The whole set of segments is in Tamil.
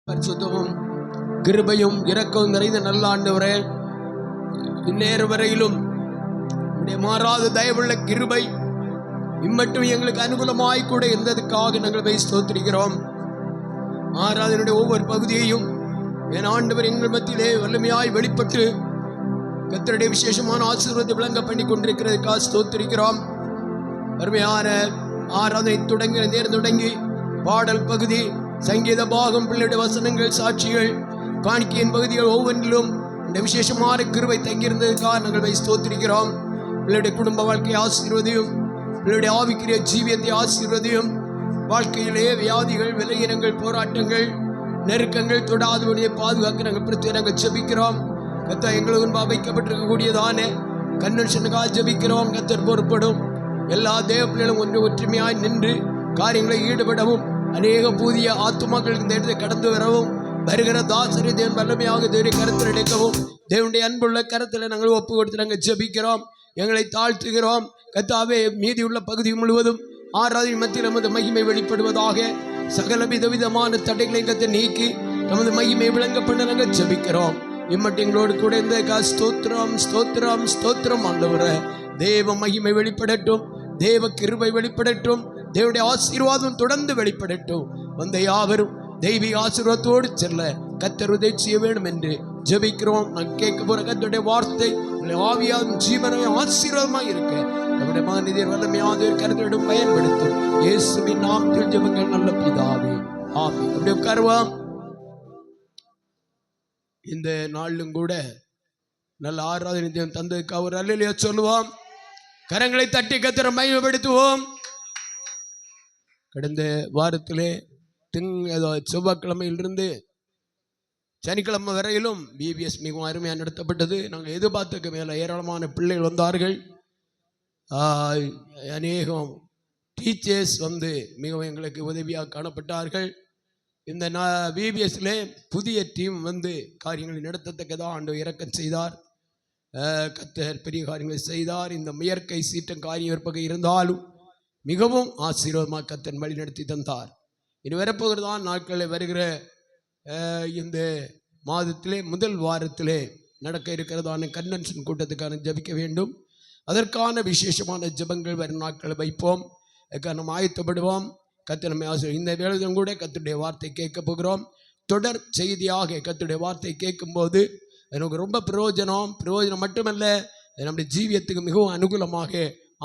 பரிசுத்தமும் கிருபையும் இரக்கம் நிறைந்த நல்ல ஆண்டவரே, இந்நேரம் வரையிலும் மாறாத தயவுள்ள கிருபை இம்மட்டும் எங்களுக்கு அனுகூலமாய் கூட இருந்ததுக்காக நாங்கள் ஸ்தோத்திரிக்கிறோம். ஆராதனுடைய ஒவ்வொரு பகுதியையும் என் ஆண்டவர் எங்கள் மத்தியிலே வல்லமையாய் வெளிப்பட்டு கர்த்தருடைய விசேஷமான ஆசீர்வாதத்தை விளங்க பண்ணி கொண்டிருக்கிறதுக்காக ஸ்தோத்திரிக்கிறோம். அருமையான ஆராதனை தொடங்கி பாடல் பகுதி, சங்கீத பாகம், பிள்ளையுடைய வசனங்கள், சாட்சிகள், காணிக்கையின் பகுதிகள் ஒவ்வொன்றிலும் இந்த விசேஷமான கிருபை தங்கியிருந்ததுக்காக நாங்கள் ஸ்தோத்திரிக்கிறோம். பிள்ளையுடைய குடும்ப வாழ்க்கையை ஆசீர்வதியும், பிள்ளையுடைய ஆவிக்குரிய ஜீவியத்தை ஆசீர்வதியும். வாழ்க்கையிலே வியாதிகள், விலையினங்கள், போராட்டங்கள், நெருக்கங்கள் தொடாதபடியை பாதுகாக்க நாங்கள் பிரத்தி நாங்கள் ஜெபிக்கிறோம். கர்த்தர் எங்களுக்கு முன்பாக வைக்கப்பட்டிருக்கக்கூடியதான கன்வென்ஷனுக்காக ஜெபிக்கிறோம். கர்த்தர் பொறுப்படும். எல்லா தேவ பிள்ளைகளும் ஒற்றுமையாய் நின்று காரியங்களை ஈடுபடவும், அநேக புதிய ஆத்துமாக்கள் இந்த இடத்தை கடந்து வரவும், வருகிற தாசரி தேவன் வல்லமையாக தேவடைய கருத்தில் எடுக்கவும், தேவனுடைய அன்புள்ள கருத்தில் நாங்கள் ஒப்பு கொடுத்து நாங்கள் ஜெபிக்கிறோம். எங்களை தாழ்த்துகிறோம். கர்த்தாவே, மீதியுள்ள பகுதி முழுவதும் ஆராதனை மத்தியில் நமது மகிமை வெளிப்படுவதாக. சகல விதவிதமான தடைகளை கத்தை நீக்கி நமது மகிமை விளங்க பண்ண நாங்கள் ஜெபிக்கிறோம். இம்மட்டு எங்களோடு கூட இந்த ஸ்தோத்திரம் ஸ்தோத்திரம் ஸ்தோத்திரம். ஆண்டவரே, தேவ மகிமை வெளிப்படட்டும், தேவ கிருபை வெளிப்படட்டும், தேவனுடைய ஆசீர்வாதம் தொடர்ந்து வெளிப்படட்டும். வந்த யாவரும் தெய்வீக ஆசீர்வாதத்தோடு செல்ல கர்த்தர் உதவி செய்ய வேண்டும் என்று ஜெபிக்கிறோம். நான் கேட்க போற கர்த்தருடைய வார்த்தை ஆவியாகும் ஜீவனையும் ஆசீர்வாதமாக இருக்க நம்முடைய மகனிதர் வல்லமையாக கருத்திடம் பயன்படுத்தும். இயேசுவின் நாமத்தில் ஜெபங்கள் நல்ல பிதாவே, ஆமென். அப்படி உட்காருவோம். இந்த நாளிலும் கூட நல்ல ஆராதனை தந்ததுக்கு அவர் அல்லேலூயா சொல்லுவோம். கரங்களை தட்டி கர்த்தரை மகிமைப்படுத்துவோம். கடந்த வாரத்திலே செவ்வாய்க்கிழமையிலிருந்து சனிக்கிழமை வரையிலும் பிபிஎஸ் மிகவும் அருமையாக நடத்தப்பட்டது. நாங்கள் எதிர்பார்த்துக்கு மேலே ஏராளமான பிள்ளைகள் வந்தார்கள். அநேகம் டீச்சர்ஸ் வந்து மிகவும் எங்களுக்கு உதவியாக காணப்பட்டார்கள். இந்த பிபிஎஸ்ல புதிய டீம் வந்து காரியங்களை நடத்தத்தக்கதாக ஆண்டவர் இரக்கம் செய்தார். கர்த்தர் பெரிய காரியங்களை செய்தார். இந்த முயற்கை சீட்டம் காரியம் இருப்பக இருந்தாலும் மிகவும் ஆசீர்வாதமாக கர்த்தர் வழி நடத்தி தந்தார். இனி வரப்போகிறதான் நாட்களில் வருகிற இந்த மாதத்திலே முதல் வாரத்திலே நடக்க இருக்கிறதான கன்வென்ஷன் கூட்டத்துக்கான ஜபிக்க வேண்டும். அதற்கான விசேஷமான ஜபங்கள் வரும் நாட்களை வைப்போம். நம்ம ஆயத்தப்படுவோம். கர்த்தர் நம்மை ஆசீர்வதிப்பார். இந்த வேளையிலும் கூட கர்த்தருடைய வார்த்தை கேட்க போகிறோம். தொடர் செய்தியாக கர்த்தருடைய வார்த்தை கேட்கும்போது எனக்கு ரொம்ப பிரயோஜனம் மட்டுமல்ல, நம்முடைய ஜீவியத்துக்கு மிகவும் அனுகூலமாக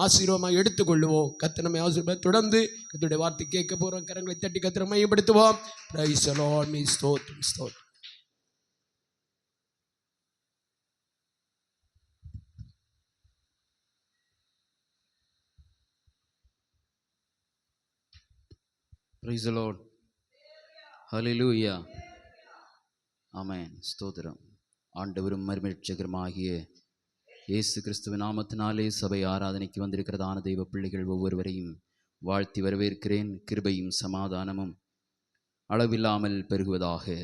ஆசீர்வாதமாக எடுத்துக்கொள்ளுவோம். கர்த்தர் நம்மை ஆசீர்வாதம். தொடர்ந்து கர்த்தருடைய வார்த்தை கேட்க போகிறோம். கரங்களை தட்டி கர்த்தரை மையப்படுத்துவோம். Praise the Lord. ஸ்தோத்திரம் ஸ்தோத்திரம். Praise the Lord. Hallelujah. Amen. ஸ்தோத்திரம். ஆண்டவரும் மரிமீட்சகருமாகிய இயேசு கிறிஸ்துவின் நாமத்தினாலே சபை ஆராதனைக்கு வந்திருக்கிறதான தெய்வ பிள்ளைகள் ஒவ்வொருவரையும் வாழ்த்தி வரவேற்கிறேன். கிருபையும் சமாதானமும் அளவில்லாமல் பெருகுவதாக.